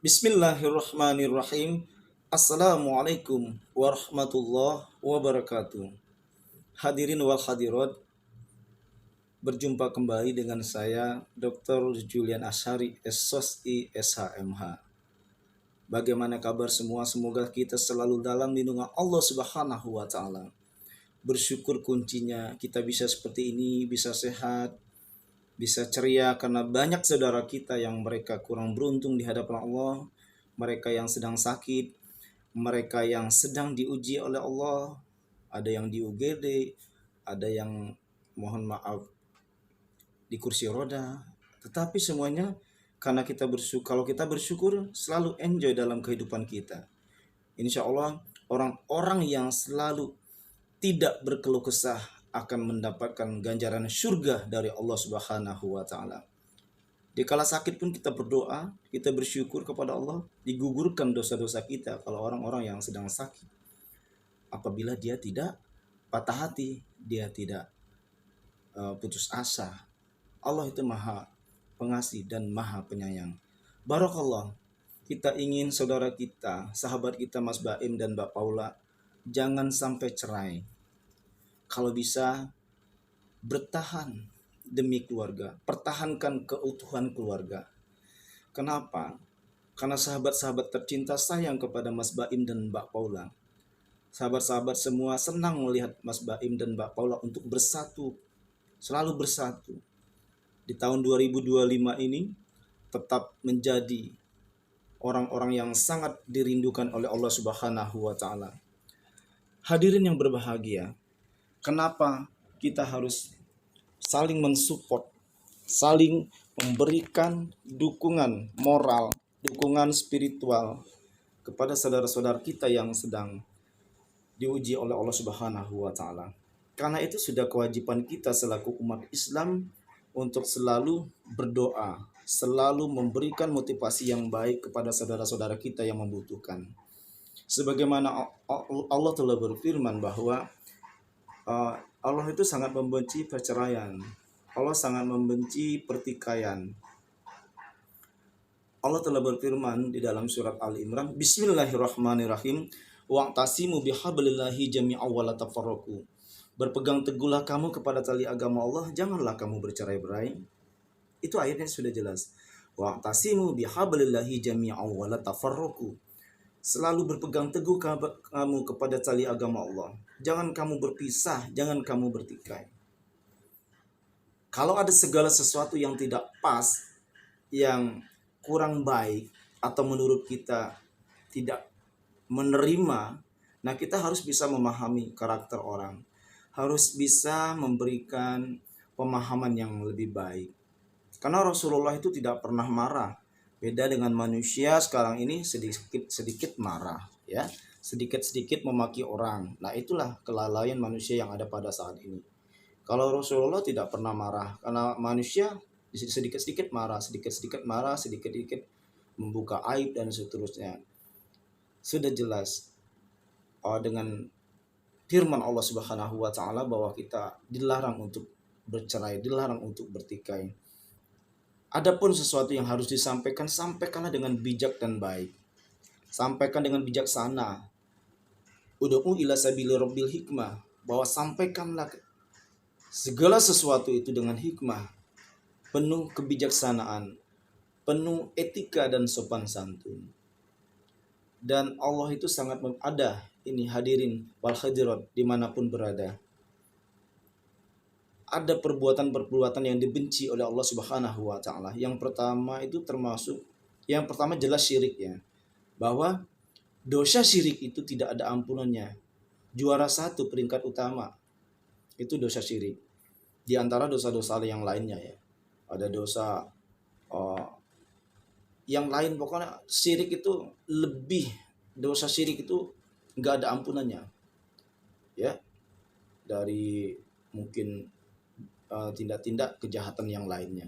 Bismillahirrahmanirrahim. Assalamualaikum warahmatullahi wabarakatuh. Hadirin wal hadirat, berjumpa kembali dengan saya Dr. Julian Asyari, SSI SHMH. Bagaimana kabar semua? Semoga kita selalu dalam lindungan Allah Subhanahu wa taala. Bersyukur kuncinya kita bisa seperti ini, bisa sehat, bisa ceria karena banyak saudara kita yang mereka kurang beruntung di hadapan Allah, mereka yang sedang sakit, mereka yang sedang diuji oleh Allah, ada yang di UGD, ada yang mohon maaf di kursi roda, tetapi semuanya karena kita bersyukur. Kalau kita bersyukur selalu enjoy dalam kehidupan kita. Insya Allah orang-orang yang selalu tidak berkeluh kesah akan mendapatkan ganjaran surga dari Allah Subhanahu wa taala. Di kala sakit pun kita berdoa, kita bersyukur kepada Allah, digugurkan dosa-dosa kita kalau orang-orang yang sedang sakit. Apabila dia tidak patah hati, dia tidak putus asa. Allah itu maha pengasih dan maha penyayang. Barakallah, kita ingin saudara kita, sahabat kita Mas Baim dan Mbak Paula, jangan sampai cerai. Kalau bisa, bertahan demi keluarga, pertahankan keutuhan keluarga. Kenapa? Karena sahabat-sahabat tercinta sayang kepada Mas Baim dan Mbak Paula. Sahabat-sahabat semua senang melihat Mas Baim dan Mbak Paula untuk bersatu, selalu bersatu. Di tahun 2025 ini tetap menjadi orang-orang yang sangat dirindukan oleh Allah Subhanahu wa taala. Hadirin yang berbahagia, kenapa kita harus saling mensupport, saling memberikan dukungan moral, dukungan spiritual kepada saudara-saudara kita yang sedang diuji oleh Allah Subhanahu wa taala. Karena itu sudah kewajiban kita selaku umat Islam untuk selalu berdoa, selalu memberikan motivasi yang baik kepada saudara-saudara kita yang membutuhkan. Sebagaimana Allah telah berfirman bahwa Allah itu sangat membenci perceraian. Allah sangat membenci pertikaian. Allah telah berfirman di dalam surat Ali Imran, Bismillahirrahmanirrahim, wa'tasimu bihablillahi jami'an wa la tafarraqu. Berpegang teguhlah kamu kepada tali agama Allah, janganlah kamu bercerai-berai. Itu ayatnya sudah jelas. Wa'tasimu bihablillahi jami'an wa la tafarraqu. Selalu berpegang teguh kamu kepada tali agama Allah. Jangan kamu berpisah, jangan kamu bertikai. Kalau ada segala sesuatu yang tidak pas, yang kurang baik, atau menurut kita tidak menerima, nah kita harus bisa memahami karakter orang. Harus bisa memberikan pemahaman yang lebih baik. Karena Rasulullah itu tidak pernah marah. Beda dengan manusia sekarang ini sedikit marah, ya, sedikit memaki orang. Nah itulah kelalaian manusia yang ada pada saat ini. Kalau Rasulullah tidak pernah marah, karena manusia sedikit marah, sedikit membuka aib dan seterusnya. Sudah jelas dengan firman Allah Subhanahu wa taala bahwa kita dilarang untuk bercerai, dilarang untuk bertikai. Adapun sesuatu yang harus disampaikan, sampaikanlah dengan bijak dan baik. Sampaikan dengan bijaksana. Ud'u ila sabili rabbil hikmah, bahwa sampaikanlah segala sesuatu itu dengan hikmah, penuh kebijaksanaan, penuh etika dan sopan santun. Dan Allah itu sangat ada, ini hadirin wal hadirat dimanapun berada. Ada perbuatan-perbuatan yang dibenci oleh Allah Subhanahu wa taala. Yang pertama jelas syirik, ya. Bahwa dosa syirik itu tidak ada ampunannya. Juara satu peringkat utama itu dosa syirik. Di antara dosa-dosa yang lainnya, ya. Ada dosa yang lain, pokoknya syirik itu lebih, dosa syirik itu enggak ada ampunannya. Ya. Dari mungkin tindak-tindak kejahatan yang lainnya.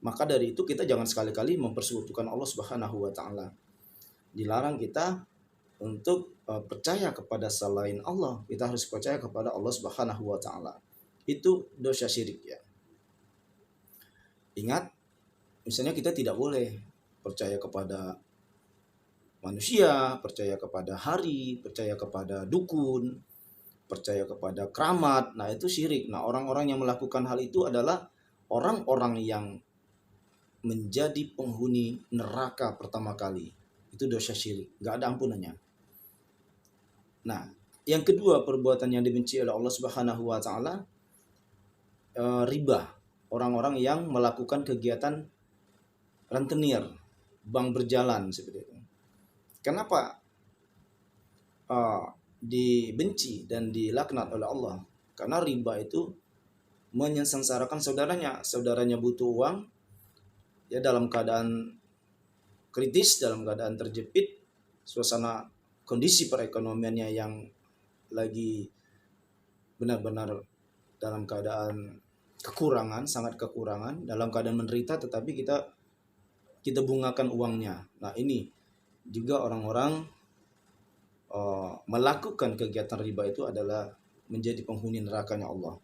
Maka dari itu kita jangan sekali-kali mempersekutukan Allah Subhanahu wa taala. Dilarang kita untuk percaya kepada selain Allah. Kita harus percaya kepada Allah Subhanahu wa taala. Itu dosa syirik, ya. Ingat, misalnya kita tidak boleh percaya kepada manusia, percaya kepada hari, percaya kepada dukun, percaya kepada keramat. Nah, itu syirik. Nah, orang-orang yang melakukan hal itu adalah orang-orang yang menjadi penghuni neraka pertama kali. Itu dosa syirik, nggak ada ampunannya. Nah, yang kedua perbuatan yang dibenci oleh Allah Subhanahu wa taala, riba. Orang-orang yang melakukan kegiatan rentenir, bank berjalan seperti itu. Kenapa dibenci dan dilaknat oleh Allah? Karena riba itu menyengsarakan saudaranya butuh uang, ya dalam keadaan kritis, dalam keadaan terjepit, suasana kondisi perekonomiannya yang lagi benar-benar dalam keadaan kekurangan, sangat kekurangan, dalam keadaan menderita, tetapi kita bungakan uangnya. Nah, ini juga orang-orang melakukan kegiatan riba itu adalah menjadi penghuni nerakanya Allah.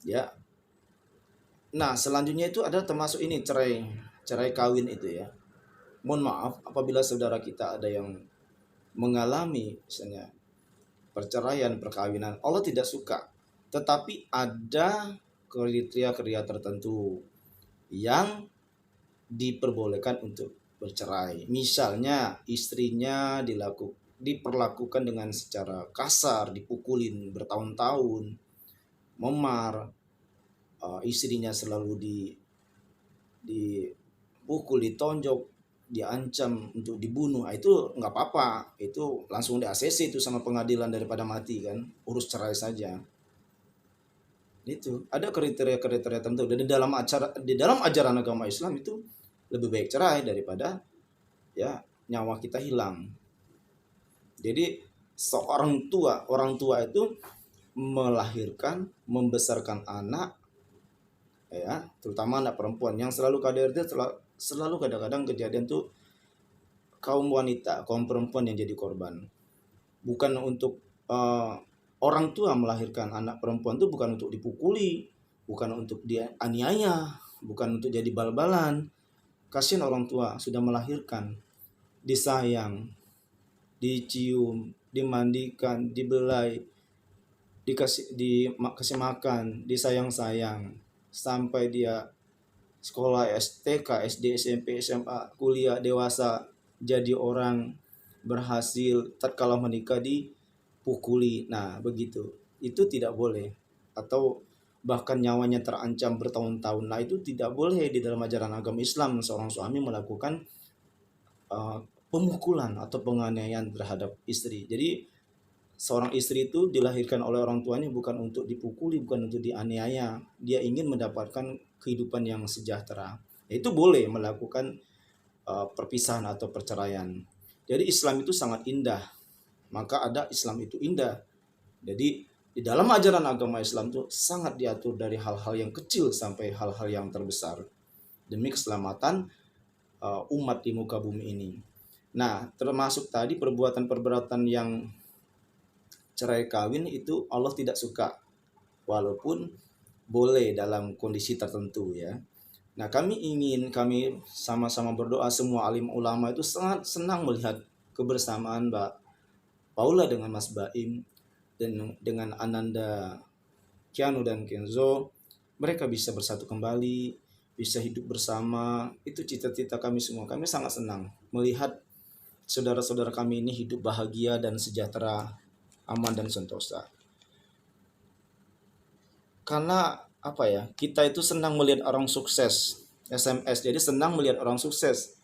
Ya. Nah, selanjutnya itu ada termasuk ini cerai kawin itu ya. Mohon maaf apabila saudara kita ada yang mengalami misalnya perceraian, perkawinan, Allah tidak suka. Tetapi ada kriteria tertentu yang diperbolehkan untuk bercerai. Misalnya istrinya diperlakukan dengan secara kasar, dipukulin bertahun-tahun, memar, istrinya selalu dipukul, ditonjok, diancam untuk dibunuh, itu nggak apa-apa, itu langsung di ACC itu sama pengadilan daripada mati kan, urus cerai saja. Itu ada kriteria-kriteria tertentu. Dan di dalam ajaran agama Islam itu lebih baik cerai daripada ya nyawa kita hilang. Jadi orang tua itu melahirkan, membesarkan anak, ya terutama anak perempuan yang selalu kadang-kadang kejadian tuh kaum perempuan yang jadi korban. Bukan untuk orang tua melahirkan anak perempuan itu bukan untuk dipukuli, bukan untuk dianiaya, bukan untuk jadi bal-balan. Kasihan orang tua sudah melahirkan, disayang, dicium, dimandikan, dibelai, dikasih makan, disayang-sayang sampai dia sekolah STK, SD, SMP, SMA, kuliah, dewasa, jadi orang berhasil, tatkala menikah dipukuli. Nah, begitu. Itu tidak boleh. Atau bahkan nyawanya terancam bertahun-tahun. Nah, itu tidak boleh di dalam ajaran agama Islam seorang suami melakukan pemukulan atau penganiayaan terhadap istri. Jadi seorang istri itu dilahirkan oleh orang tuanya bukan untuk dipukuli, bukan untuk dianiaya. Dia ingin mendapatkan kehidupan yang sejahtera. Itu boleh melakukan perpisahan atau perceraian. Jadi Islam itu sangat indah. Maka ada Islam itu indah. Jadi di dalam ajaran agama Islam itu sangat diatur dari hal-hal yang kecil sampai hal-hal yang terbesar demi keselamatan umat di muka bumi ini. Nah, termasuk tadi perbuatan yang cerai kawin itu Allah tidak suka, walaupun boleh dalam kondisi tertentu ya. Nah, kami sama-sama berdoa, semua alim ulama itu sangat senang melihat kebersamaan Mbak Paula dengan Mas Baim dan dengan Ananda Kianu dan Kenzo. Mereka bisa bersatu kembali, bisa hidup bersama. Itu cita-cita kami semua. Kami sangat senang melihat saudara-saudara kami ini hidup bahagia dan sejahtera, aman dan sentosa. Karena apa ya, kita itu senang melihat orang sukses, SMS, jadi senang melihat orang sukses.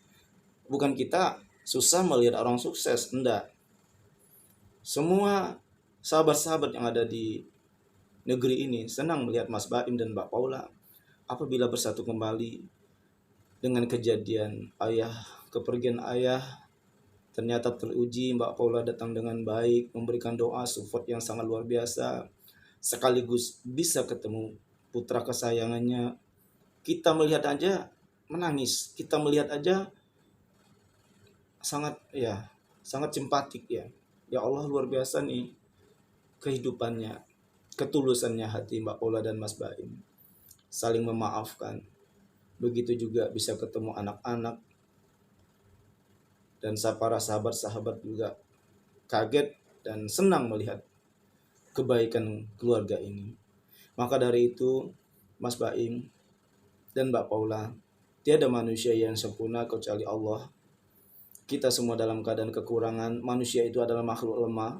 Bukan kita susah melihat orang sukses, enggak. Semua sahabat-sahabat yang ada di negeri ini senang melihat Mas Baim dan Mbak Paula apabila bersatu kembali dengan kejadian kepergian ayah. Ternyata teruji, Mbak Paula datang dengan baik, memberikan doa support yang sangat luar biasa, sekaligus bisa ketemu putra kesayangannya. Kita melihat aja menangis, kita melihat aja sangat simpatik ya. Ya Allah, luar biasa nih kehidupannya, ketulusannya hati Mbak Paula dan Mas Baim, saling memaafkan. Begitu juga bisa ketemu anak-anak dan para sahabat-sahabat juga kaget dan senang melihat kebaikan keluarga ini. Maka dari itu, Mas Baim dan Mbak Paula, tiada manusia yang sempurna kecuali Allah. Kita semua dalam keadaan kekurangan. Manusia itu adalah makhluk lemah,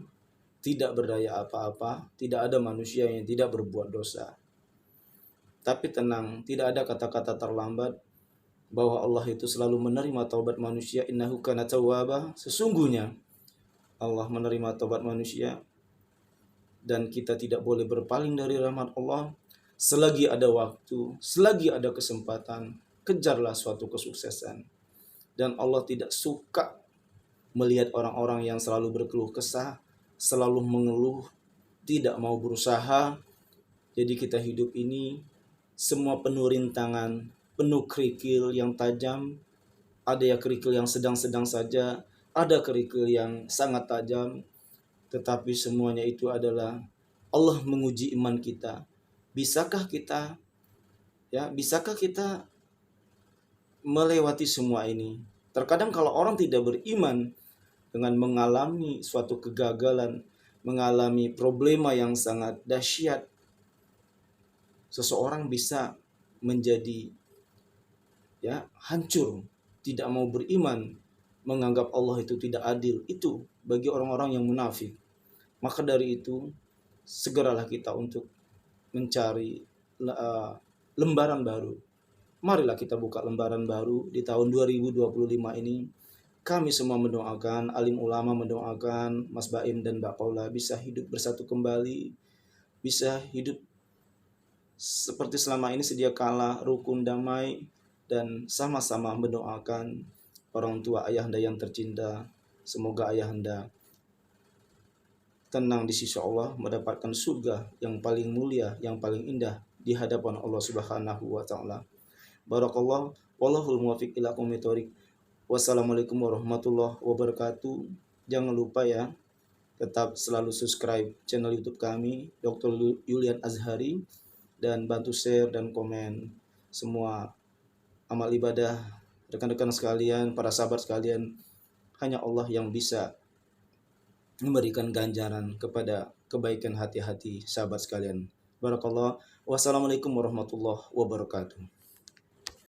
tidak berdaya apa-apa. Tidak ada manusia yang tidak berbuat dosa. Tapi tenang, tidak ada kata-kata terlambat, bahwa Allah itu selalu menerima taubat manusia. Innahu kana tawwaba. Sesungguhnya Allah menerima taubat manusia, dan kita tidak boleh berpaling dari rahmat Allah. Selagi ada waktu, selagi ada kesempatan, kejarlah suatu kesuksesan. Dan Allah tidak suka melihat orang-orang yang selalu berkeluh kesah, selalu mengeluh, tidak mau berusaha. Jadi kita hidup ini semua penuh rintangan, penuh kerikil yang tajam. Ada ya kerikil yang sedang-sedang saja, ada kerikil yang sangat tajam. Tetapi semuanya itu adalah Allah menguji iman kita. Bisakah kita melewati semua ini? Terkadang kalau orang tidak beriman, dengan mengalami suatu kegagalan, mengalami problema yang sangat dahsyat, seseorang bisa menjadi hancur, tidak mau beriman, menganggap Allah itu tidak adil. Itu bagi orang-orang yang munafik. Maka dari itu, segeralah kita untuk mencari lembaran baru. Marilah kita buka lembaran baru di tahun 2025 ini. Kami semua mendoakan, alim ulama mendoakan Mas Baim dan Mbak Paula bisa hidup bersatu kembali, bisa hidup seperti selama ini sedia kala, rukun, damai, dan sama-sama mendoakan orang tua ayahanda yang tercinta. Semoga ayahanda tenang di sisi Allah, mendapatkan surga yang paling mulia, yang paling indah di hadapan Allah Subhanahu wa taala. Barakallah, wallahul muwaffiq ila aqwamit thoriq. Wassalamualaikum warahmatullahi wabarakatuh. Jangan lupa ya, tetap selalu subscribe channel YouTube kami, Dr. Yulian Azhari, dan bantu share dan komen semua amal ibadah rekan-rekan sekalian, para sahabat sekalian. Hanya Allah yang bisa memberikan ganjaran kepada kebaikan hati-hati sahabat sekalian. Barakallah. Wassalamualaikum warahmatullahi wabarakatuh.